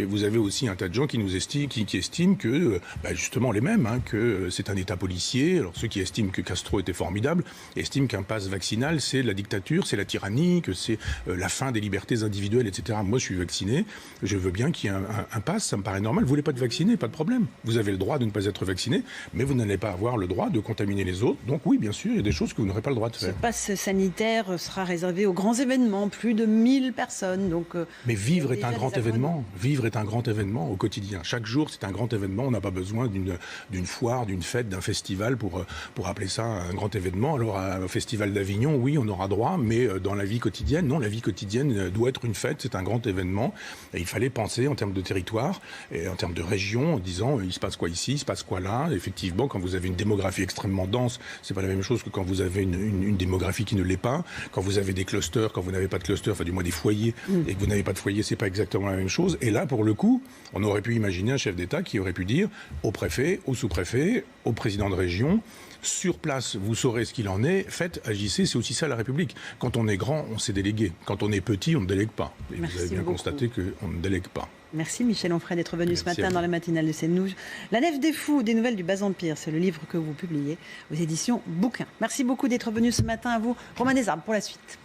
Et vous avez aussi un tas de gens qui estiment que, justement les mêmes, que c'est un État policier. Alors ceux qui estiment que Castro était formidable, estiment qu'un pass vaccinal, c'est la dictature, c'est la tyrannie, que c'est la fin des libertés individuelles, etc. Moi, je suis vacciné, je veux bien qu'il y ait un pass, ça me paraît normal. Vous voulez pas être vacciné, pas de problème. Vous avez le droit de ne pas être vacciné, mais vous n'allez pas avoir le droit de contaminer les autres. Donc oui, bien sûr, il y a des choses que vous n'aurez pas le droit de faire. Ce pass sanitaire sera réservé aux grands événements, plus de 1000 personnes. Donc, mais vivre est un grand événement. Vivre est un grand événement au quotidien. Chaque jour, c'est un grand événement. On n'a pas besoin d'une foire, d'une fête, d'un festival pour appeler ça un grand événement. Alors, au Festival d'Avignon, oui, on aura droit, mais dans la vie quotidienne, non, la vie quotidienne doit être une fête, c'est un grand événement. Et il fallait penser en termes de territoire et en termes de région, en disant, il se passe quoi ici, il se passe quoi là. Effectivement, quand vous avez une démographie extrêmement dense, c'est pas la même chose que quand vous avez une démographie qui ne l'est pas. Quand vous avez des clusters, quand vous n'avez pas de clusters, enfin du moins des foyers, et que vous n'avez pas de foyer, c'est pas exactement la même chose. Et là, pour le coup, on aurait pu imaginer un chef d'État qui aurait pu dire au préfet, au sous-préfet, au président de région, sur place, vous saurez ce qu'il en est, faites, agissez, c'est aussi ça la République. Quand on est grand, on s'est délégué. Quand on est petit, on ne délègue pas. Et vous avez bien constaté qu'on ne délègue pas. Merci Michel Onfray d'être venu ce matin dans la matinale de CNews. La Nef des Fous, des nouvelles du Bas-Empire, c'est le livre que vous publiez aux éditions Bouquin. Merci beaucoup d'être venu ce matin à vous. Romain Desarmes pour la suite.